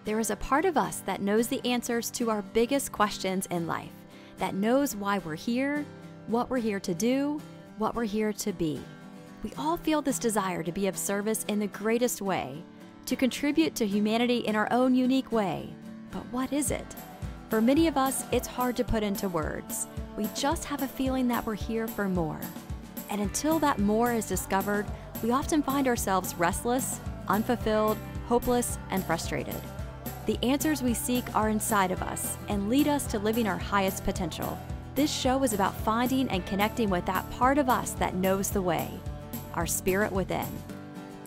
There is a part of us that knows the answers to our biggest questions in life, that knows why we're here, what we're here to do, what we're here to be. We all feel this desire to be of service in the greatest way, to contribute to humanity in our own unique way. But what is it? For many of us, it's hard to put into words. We just have a feeling that we're here for more. And until that more is discovered, we often find ourselves restless, unfulfilled, hopeless, and frustrated. The answers we seek are inside of us and lead us to living our highest potential. This show is about finding and connecting with that part of us that knows the way, our spirit within.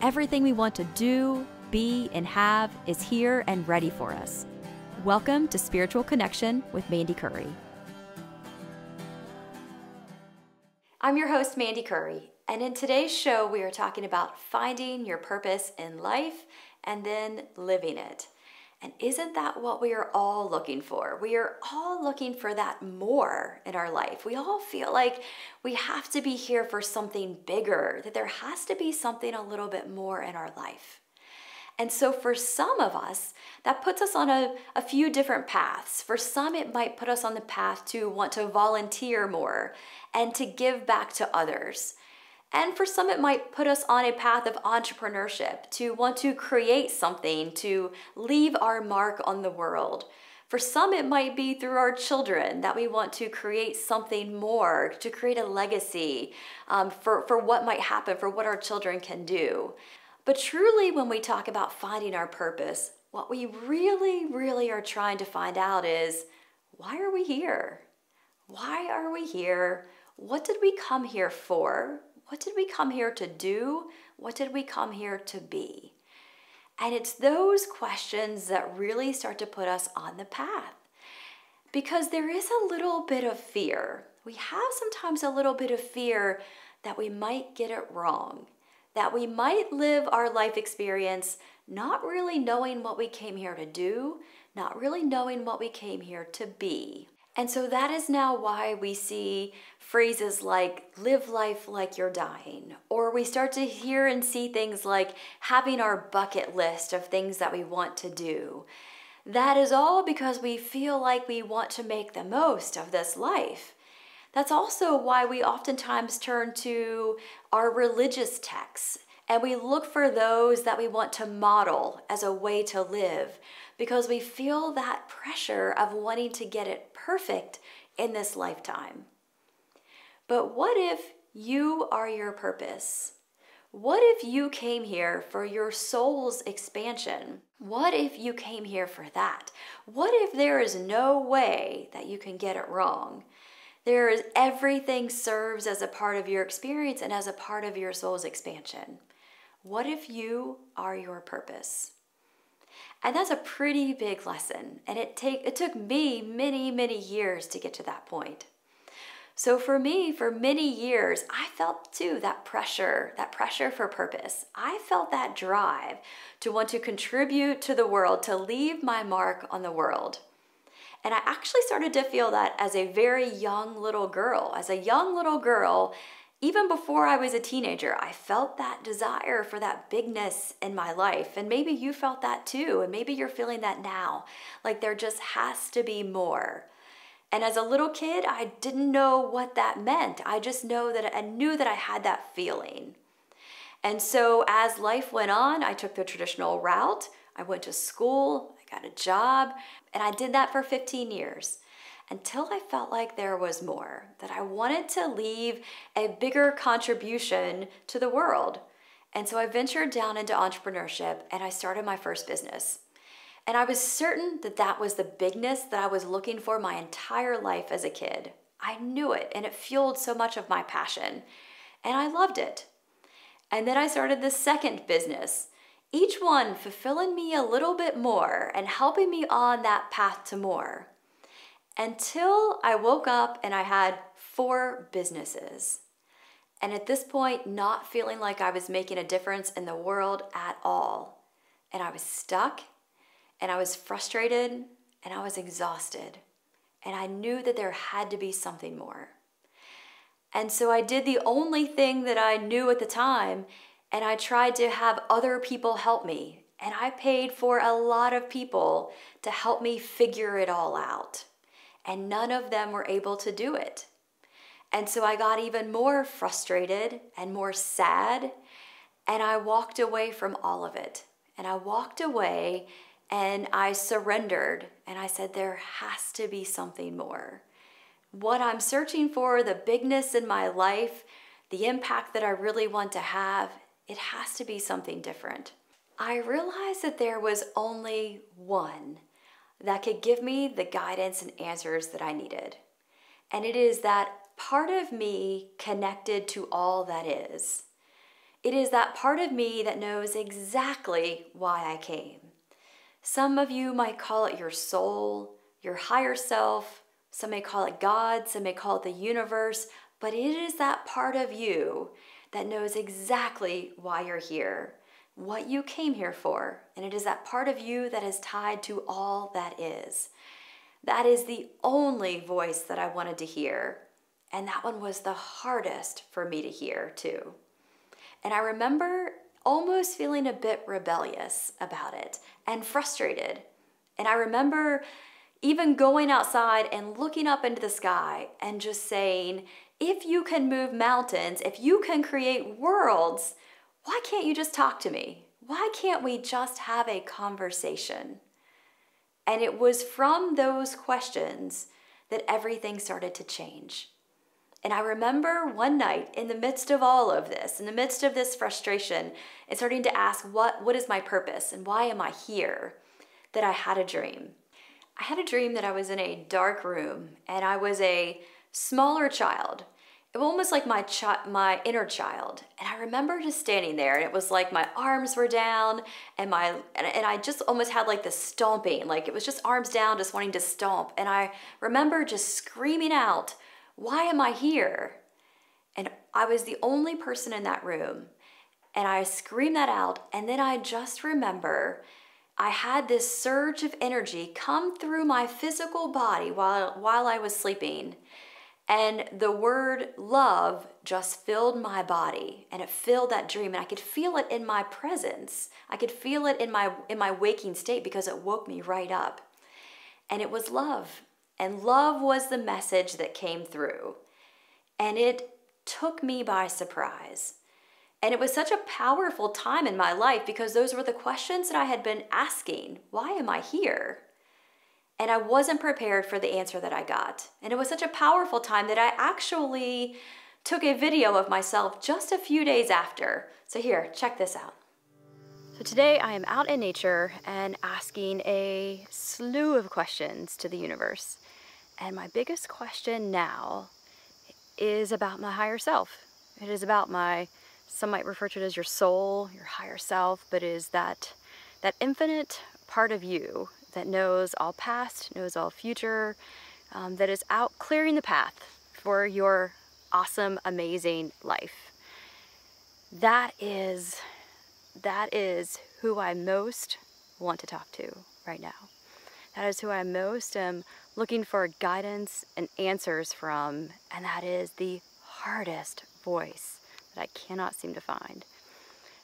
Everything we want to do, be, and have is here and ready for us. Welcome to Spiritual Connection with Mandy Curry. I'm your host, Mandy Curry, and in today's show, we are talking about finding your purpose in life and then living it. And isn't that what we are all looking for? We are all looking for that more in our life. We all feel like we have to be here for something bigger, that there has to be something a little bit more in our life. And so for some of us, that puts us on a few different paths. For some, it might put us on the path to want to volunteer more and to give back to others. And for some, it might put us on a path of entrepreneurship, to want to create something, to leave our mark on the world. For some, it might be through our children that we want to create something more, to create a legacy for what might happen, for what our children can do. But truly, when we talk about finding our purpose, what we really are trying to find out is, why are we here? Why are we here? What did we come here for? What did we come here to do? What did we come here to be? And it's those questions that really start to put us on the path. Because there is a little bit of fear. We have sometimes a little bit of fear that we might get it wrong, that we might live our life experience not really knowing what we came here to do, not really knowing what we came here to be. And so that is now why we see phrases like live life like you're dying, or we start to hear and see things like having our bucket list of things that we want to do. That is all because we feel like we want to make the most of this life. That's also why we oftentimes turn to our religious texts and we look for those that we want to model as a way to live, because we feel that pressure of wanting to get it perfect in this lifetime. But what if you are your purpose? What if you came here for your soul's expansion? What if you came here for that? What if there is no way that you can get it wrong? Everything serves as a part of your experience and as a part of your soul's expansion. What if you are your purpose? And that's a pretty big lesson. And it took me many years to get to that point. So for me, for many years, I felt too that pressure for purpose. I felt that drive to want to contribute to the world, to leave my mark on the world. And I actually started to feel that as a very young little girl. As a young little girl, even before I was a teenager, I felt that desire for that bigness in my life. And maybe you felt that too, and maybe you're feeling that now. Like there just has to be more. And as a little kid, I didn't know what that meant. I just knew that I had that feeling. And so as life went on, I took the traditional route. I went to school, I got a job, and I did that for 15 years until I felt like there was more, that I wanted to leave a bigger contribution to the world. And so I ventured down into entrepreneurship and I started my first business. And I was certain that that was the bigness that I was looking for my entire life as a kid. I knew it, and it fueled so much of my passion, and I loved it. And then I started the second business, each one fulfilling me a little bit more and helping me on that path to more. Until I woke up and I had 4 businesses. And at this point, not feeling like I was making a difference in the world at all. And I was stuck, and I was frustrated, and I was exhausted. And I knew that there had to be something more. And so I did the only thing that I knew at the time, and I tried to have other people help me. and I paid for a lot of people to help me figure it all out. And none of them were able to do it. And so I got even more frustrated and more sad, and I walked away from all of it. And I walked away and I surrendered, and I said, there has to be something more. What I'm searching for, the bigness in my life, the impact that I really want to have, it has to be something different. I realized that there was only one that could give me the guidance and answers that I needed. And it is that part of me connected to all that is. It is that part of me that knows exactly why I came. Some of you might call it your soul, your higher self. Some may call it God, some may call it the universe, but it is that part of you that knows exactly why you're here, what you came here for, and it is that part of you that is tied to all that is. That is the only voice that I wanted to hear, and that one was the hardest for me to hear too. And I remember almost feeling a bit rebellious about it and frustrated. And I remember even going outside and looking up into the sky and just saying, if you can move mountains, if you can create worlds, why can't you just talk to me? Why can't we just have a conversation? And it was from those questions that everything started to change. And I remember one night in the midst of all of this, in the midst of this frustration, and starting to ask, what is my purpose and why am I here, that I had a dream. I had a dream that I was in a dark room and I was a smaller child. It was almost like my inner child. And I remember just standing there, and it was like my arms were down and I just almost had like this stomping, like it was just arms down, just wanting to stomp. And I remember just screaming out, why am I here? And I was the only person in that room. And I screamed that out, and then I just remember I had this surge of energy come through my physical body while I was sleeping. And the word love just filled my body, and it filled that dream, and I could feel it in my presence. I could feel it in my waking state because it woke me right up. And it was love. And love was the message that came through. And it took me by surprise. And it was such a powerful time in my life because those were the questions that I had been asking. Why am I here? And I wasn't prepared for the answer that I got. And it was such a powerful time that I actually took a video of myself just a few days after. So here, check this out. So today I am out in nature and asking a slew of questions to the universe. And my biggest question now is about my higher self. It is about some might refer to it as your soul, your higher self, but is that infinite part of you that knows all past, knows all future, that is out clearing the path for your awesome, amazing life. That is who I most want to talk to right now. That is who I most am looking for guidance and answers from, and that is the hardest voice that I cannot seem to find.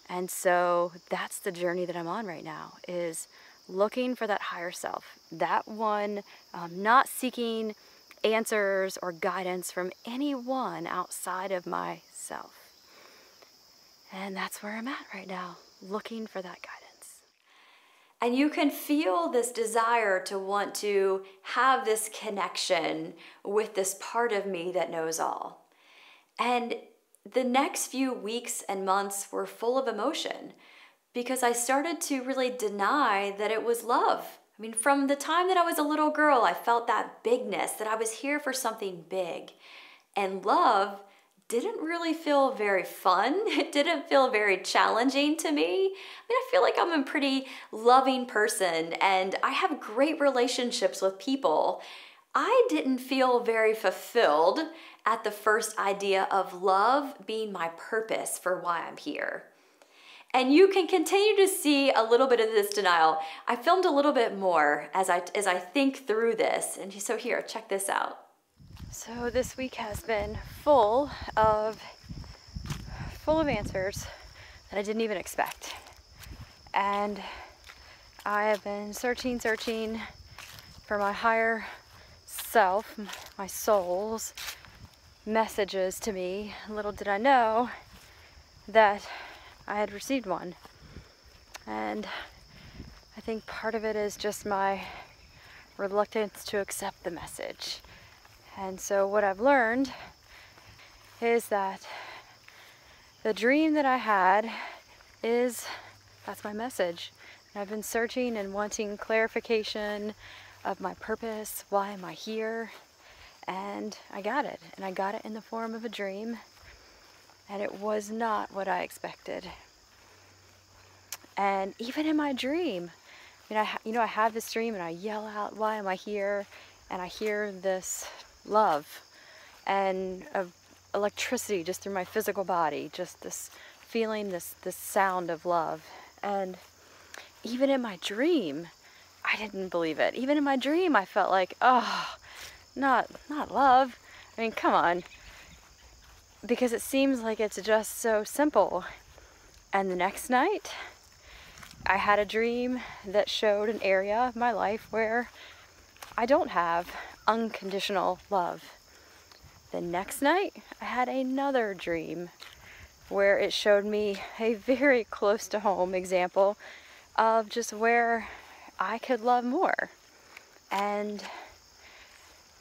And so that's the journey that I'm on right now, is looking for that higher self, that one, not seeking answers or guidance from anyone outside of myself. And that's where I'm at right now, looking for that guidance. And you can feel this desire to want to have this connection with this part of me that knows all. And the next few weeks and months were full of emotion because I started to really deny that it was love. I mean, from the time that I was a little girl, I felt that bigness, that I was here for something big. And love didn't really feel very fun. It didn't feel very challenging to me. I mean, I feel like I'm a pretty loving person and I have great relationships with people. I didn't feel very fulfilled at the first idea of love being my purpose for why I'm here. And you can continue to see a little bit of this denial. I filmed a little bit more as I think through this. And so here, check this out. So this week has been full of answers that I didn't even expect. And I have been searching for my higher self, my soul's messages to me. Little did I know that I had received one. And I think part of it is just my reluctance to accept the message. And so what I've learned is that the dream that I had that's my message. And I've been searching and wanting clarification of my purpose. Why am I here? And I got it. And I got it in the form of a dream. And it was not what I expected. And even in my dream, I have this dream and I yell out, why am I here? And I hear this love and electricity just through my physical body, just this feeling, this sound of love. And even in my dream, I didn't believe it. Even in my dream, I felt like, oh, not love. I mean, come on. Because it seems like it's just so simple. And the next night, I had a dream that showed an area of my life where I don't have unconditional love. The next night, I had another dream where it showed me a very close to home example of just where I could love more. And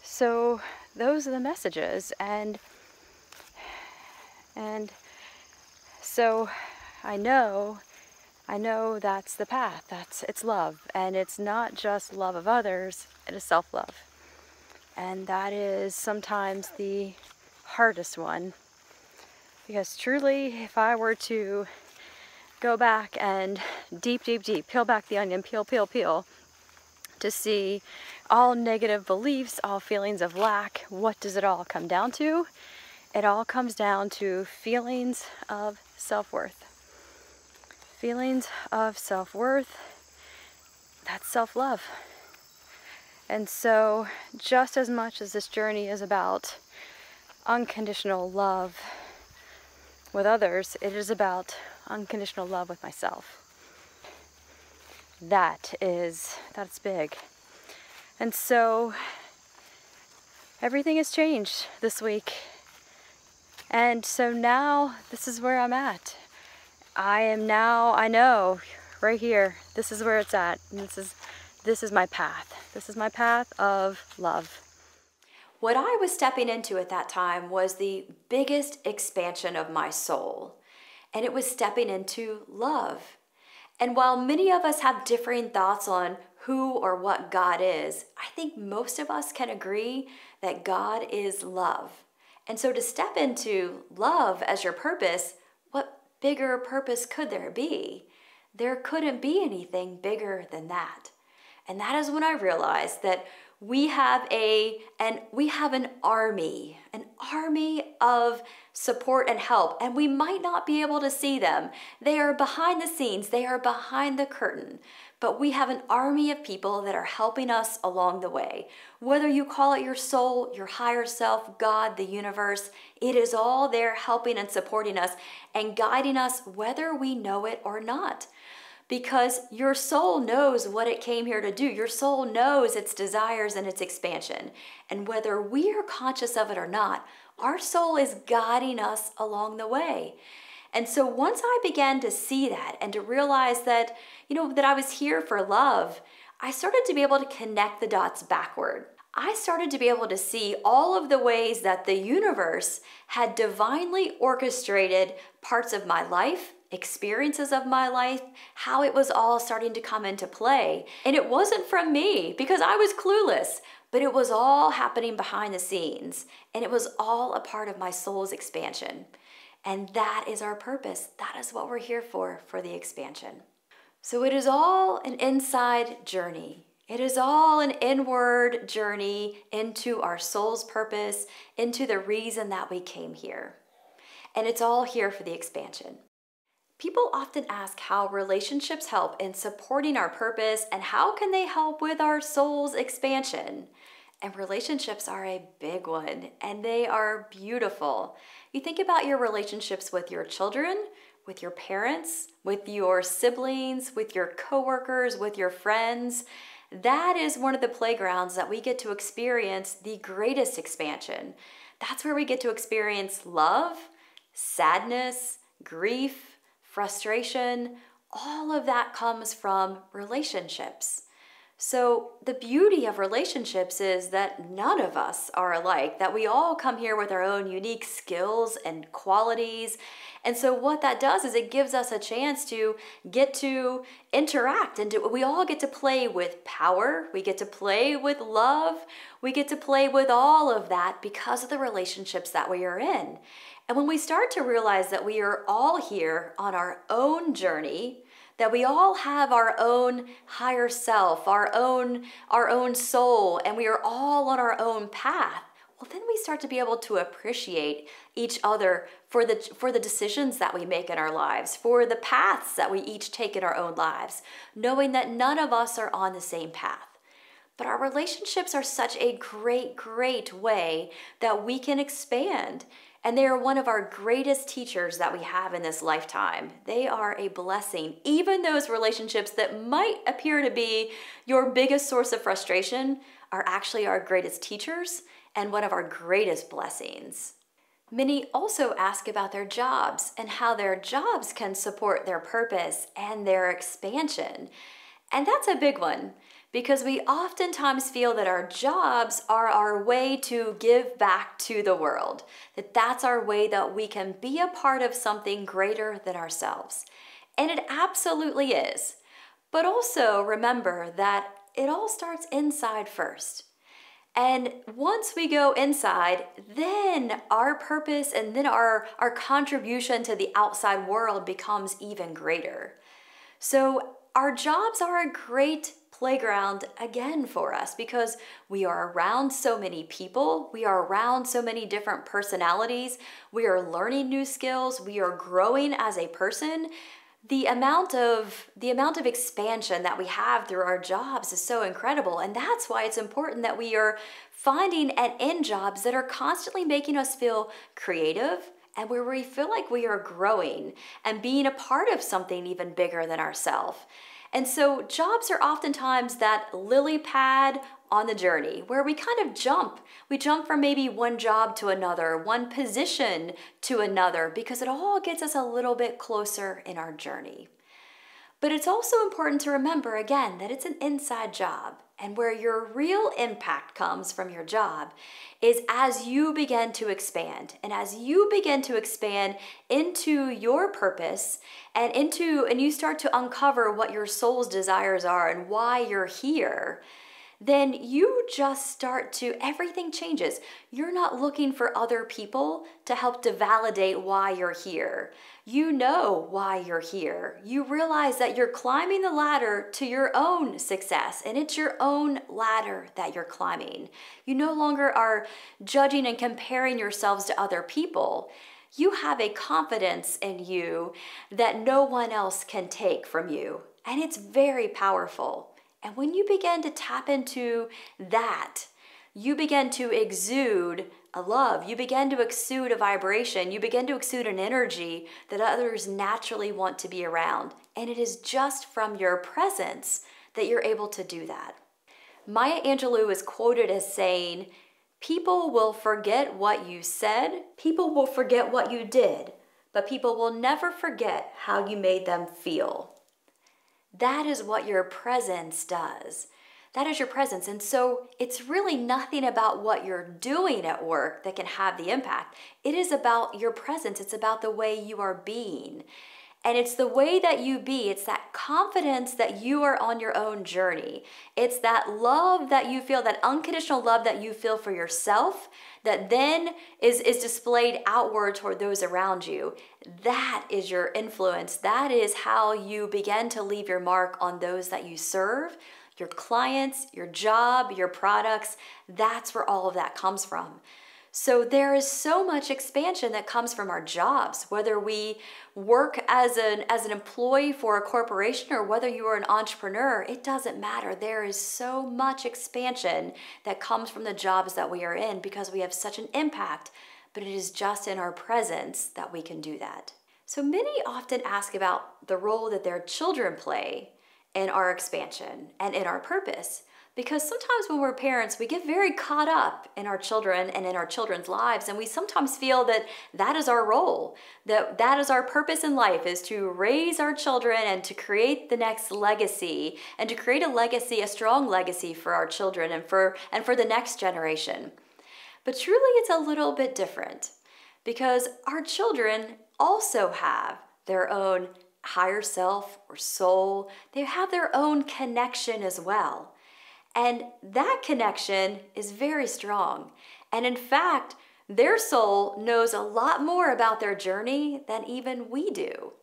so those are the messages. And so I know that's the path. It's love. And it's not just love of others, it is self-love. And that is sometimes the hardest one. Because truly, if I were to go back and deep, peel back the onion, peel, to see all negative beliefs, all feelings of lack, what does it all come down to? It all comes down to feelings of self-worth. Feelings of self-worth, that's self-love. And so, just as much as this journey is about unconditional love with others, it is about unconditional love with myself. That's big. And so, everything has changed this week. And so now, this is where I'm at. I know, right here, this is where it's at. And this is my path. This is my path of love. What I was stepping into at that time was the biggest expansion of my soul, and it was stepping into love. And while many of us have differing thoughts on who or what God is, I think most of us can agree that God is love. And so to step into love as your purpose, what bigger purpose could there be? There couldn't be anything bigger than that. And that is when I realized that we have an army of support and help, and we might not be able to see them. They are behind the scenes, they are behind the curtain, but we have an army of people that are helping us along the way. Whether you call it your soul, your higher self, God, the universe, it is all there helping and supporting us and guiding us whether we know it or not. Because your soul knows what it came here to do. Your soul knows its desires and its expansion. And whether we are conscious of it or not, our soul is guiding us along the way. And so once I began to see that and to realize that, that I was here for love, I started to be able to connect the dots backward. I started to be able to see all of the ways that the universe had divinely orchestrated parts of my life, experiences of my life, how it was all starting to come into play. And it wasn't from me because I was clueless, but it was all happening behind the scenes. And it was all a part of my soul's expansion. And that is our purpose. That is what we're here for the expansion. So it is all an inside journey. It is all an inward journey into our soul's purpose, into the reason that we came here. And it's all here for the expansion. People often ask how relationships help in supporting our purpose and how can they help with our soul's expansion. And relationships are a big one, and they are beautiful. You think about your relationships with your children, with your parents, with your siblings, with your coworkers, with your friends. That is one of the playgrounds that we get to experience the greatest expansion. That's where we get to experience love, sadness, grief, frustration. All of that comes from relationships. So, the beauty of relationships is that none of us are alike, that we all come here with our own unique skills and qualities. And so, what that does is it gives us a chance to get to interact and we all get to play with power, we get to play with love, we get to play with all of that because of the relationships that we are in. And when we start to realize that we are all here on our own journey, that we all have our own higher self, our own soul, and we are all on our own path, well, then we start to be able to appreciate each other for the decisions that we make in our lives, for the paths that we each take in our own lives, knowing that none of us are on the same path. But our relationships are such a great, great way that we can expand. And they are one of our greatest teachers that we have in this lifetime. They are a blessing. Even those relationships that might appear to be your biggest source of frustration are actually our greatest teachers and one of our greatest blessings. Many also ask about their jobs and how their jobs can support their purpose and their expansion. And that's a big one, because we oftentimes feel that our jobs are our way to give back to the world, that that's our way that we can be a part of something greater than ourselves. And it absolutely is. But also remember that it all starts inside first. And once we go inside, then our purpose and then our contribution to the outside world becomes even greater. So our jobs are a great playground again for us because we are around so many people, we are around so many different personalities, we are learning new skills, we are growing as a person. The amount of expansion that we have through our jobs is so incredible, and that's why it's important that we are finding and in jobs that are constantly making us feel creative and where we feel like we are growing and being a part of something even bigger than ourselves. And so jobs are oftentimes that lily pad on the journey where we kind of jump. We jump from maybe one job to another, one position to another, because it all gets us a little bit closer in our journey. But it's also important to remember, again, that it's an inside job. And where your real impact comes from your job is as you begin to expand. And as you begin to expand into your purpose and you start to uncover what your soul's desires are and why you're here, then you just start to, everything changes. You're not looking for other people to help to validate why you're here. You know why you're here. You realize that you're climbing the ladder to your own success, and it's your own ladder that you're climbing. You no longer are judging and comparing yourselves to other people. You have a confidence in you that no one else can take from you, and it's very powerful. And when you begin to tap into that, you begin to exude a love, you begin to exude a vibration, you begin to exude an energy that others naturally want to be around. And it is just from your presence that you're able to do that. Maya Angelou is quoted as saying, "People will forget what you said, people will forget what you did, but people will never forget how you made them feel." That is what your presence does. That is your presence. And so it's really nothing about what you're doing at work that can have the impact. It is about your presence. It's about the way you are being. And it's the way that you be. It's that confidence that you are on your own journey. It's that love that you feel, that unconditional love that you feel for yourself, that then is displayed outward toward those around you. That is your influence. That is how you begin to leave your mark on those that you serve, your clients, your job, your products. That's where all of that comes from. So there is so much expansion that comes from our jobs, whether we work as an employee for a corporation or whether you are an entrepreneur, it doesn't matter. There is so much expansion that comes from the jobs that we are in because we have such an impact, but it is just in our presence that we can do that. So many often ask about the role that their children play in our expansion and in our purpose. Because sometimes when we're parents, we get very caught up in our children and in our children's lives, and we sometimes feel that that is our role, that that is our purpose in life, is to raise our children and to create the next legacy, and to create a legacy, a strong legacy for our children and for the next generation. But truly, it's a little bit different because our children also have their own higher self or soul. They have their own connection as well. And that connection is very strong. And in fact, their soul knows a lot more about their journey than even we do.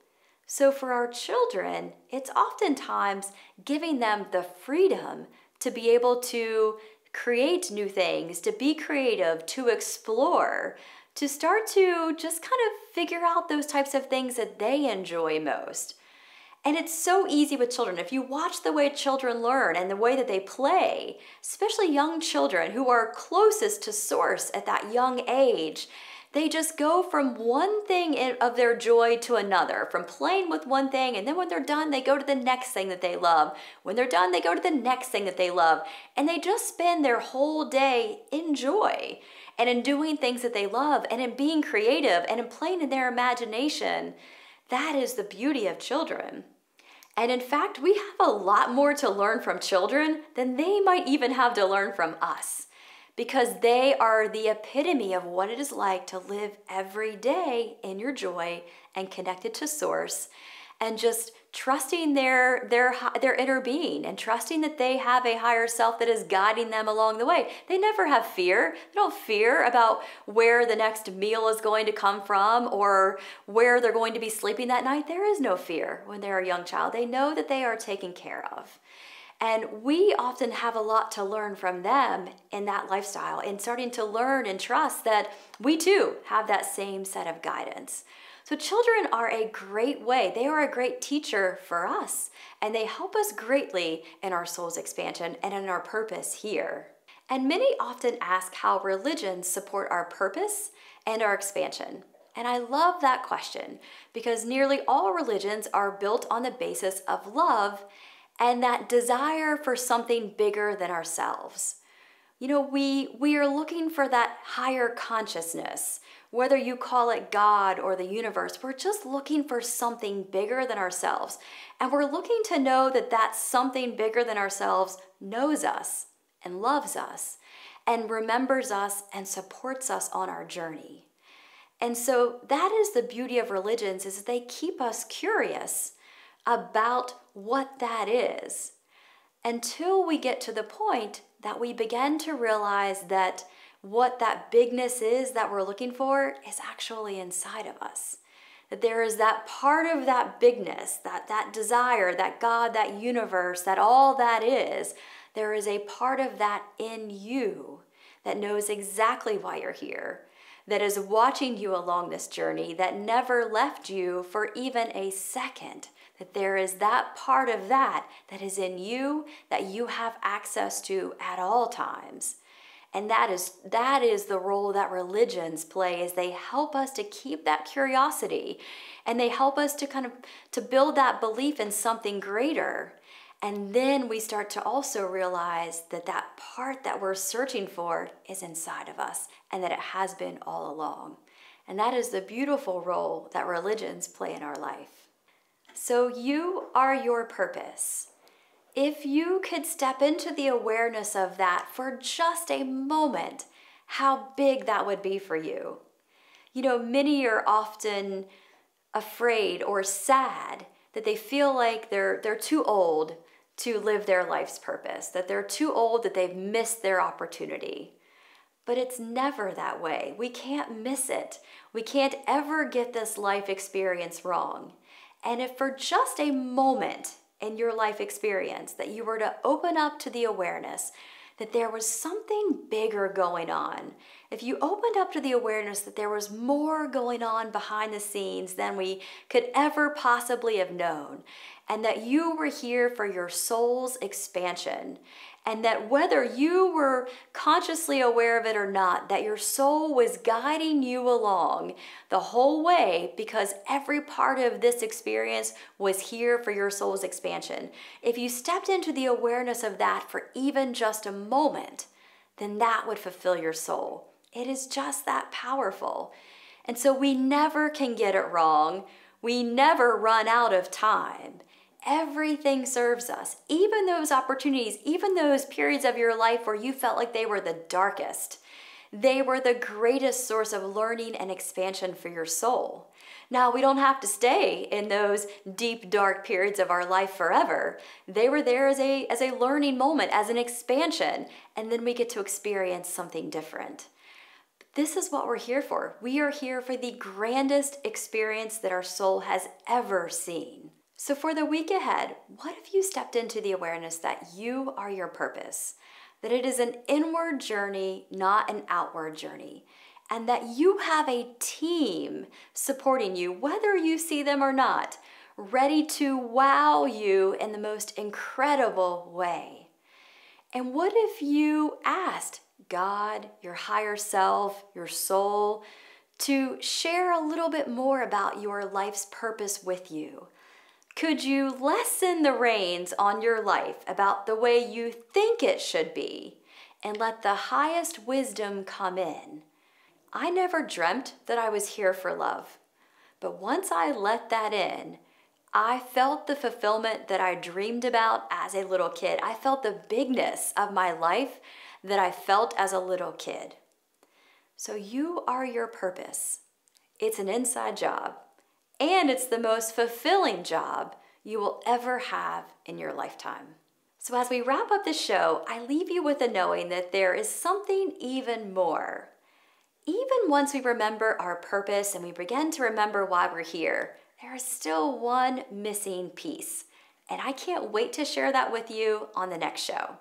So for our children, it's oftentimes giving them the freedom to be able to create new things, to be creative, to explore, to start to just kind of figure out those types of things that they enjoy most. And it's so easy with children. If you watch the way children learn and the way that they play, especially young children who are closest to source at that young age, they just go from one thing of their joy to another, from playing with one thing, and then when they're done, they go to the next thing that they love. When they're done, they go to the next thing that they love. And they just spend their whole day in joy and in doing things that they love and in being creative and in playing in their imagination. That is the beauty of children. And in fact, we have a lot more to learn from children than they might even have to learn from us, because they are the epitome of what it is like to live every day in your joy and connected to source, and just trusting their inner being and trusting that they have a higher self that is guiding them along the way. They never have fear. They don't fear about where the next meal is going to come from or where they're going to be sleeping that night. There is no fear when they're a young child. They know that they are taken care of. And we often have a lot to learn from them in that lifestyle, and starting to learn and trust that we too have that same set of guidance. So children are a great way. They are a great teacher for us, and they help us greatly in our soul's expansion and in our purpose here. And many often ask how religions support our purpose and our expansion. And I love that question because nearly all religions are built on the basis of love and that desire for something bigger than ourselves. You know, we are looking for that higher consciousness. Whether you call it God or the universe, we're just looking for something bigger than ourselves. And we're looking to know that that something bigger than ourselves knows us and loves us and remembers us and supports us on our journey. And so that is the beauty of religions, is they keep us curious about what that is until we get to the point that we begin to realize that what that bigness is that we're looking for is actually inside of us. That there is that part of that bigness, that desire, that God, that universe, that all that is, there is a part of that in you that knows exactly why you're here, that is watching you along this journey, that never left you for even a second. That there is that part of that is in you that you have access to at all times. And that is the role that religions play, is they help us to keep that curiosity, and they help us to build that belief in something greater. And then we start to also realize that that part that we're searching for is inside of us, and that it has been all along. And that is the beautiful role that religions play in our life. So you are your purpose. If you could step into the awareness of that for just a moment, how big that would be for you. You know, many are often afraid or sad that they feel like they're too old to live their life's purpose, that they're too old, that they've missed their opportunity. But it's never that way. We can't miss it. We can't ever get this life experience wrong. And if for just a moment in your life experience that you were to open up to the awareness that there was something bigger going on, if you opened up to the awareness that there was more going on behind the scenes than we could ever possibly have known, and that you were here for your soul's expansion, And that whether you were consciously aware of it or not, that your soul was guiding you along the whole way, because every part of this experience was here for your soul's expansion. If you stepped into the awareness of that for even just a moment, then that would fulfill your soul. It is just that powerful. And so we never can get it wrong. We never run out of time. Everything serves us, even those opportunities, even those periods of your life where you felt like they were the darkest. They were the greatest source of learning and expansion for your soul. Now, we don't have to stay in those deep, dark periods of our life forever. They were there as a learning moment, as an expansion, and then we get to experience something different. This is what we're here for. We are here for the grandest experience that our soul has ever seen. So for the week ahead, what if you stepped into the awareness that you are your purpose, that it is an inward journey, not an outward journey, and that you have a team supporting you, whether you see them or not, ready to wow you in the most incredible way? And what if you asked God, your higher self, your soul, to share a little bit more about your life's purpose with you? Could you lessen the reins on your life about the way you think it should be and let the highest wisdom come in? I never dreamt that I was here for love, but once I let that in, I felt the fulfillment that I dreamed about as a little kid. I felt the bigness of my life that I felt as a little kid. So you are your purpose. It's an inside job. And it's the most fulfilling job you will ever have in your lifetime. So as we wrap up the show, I leave you with a knowing that there is something even more. Even once we remember our purpose and we begin to remember why we're here, there is still one missing piece. And I can't wait to share that with you on the next show.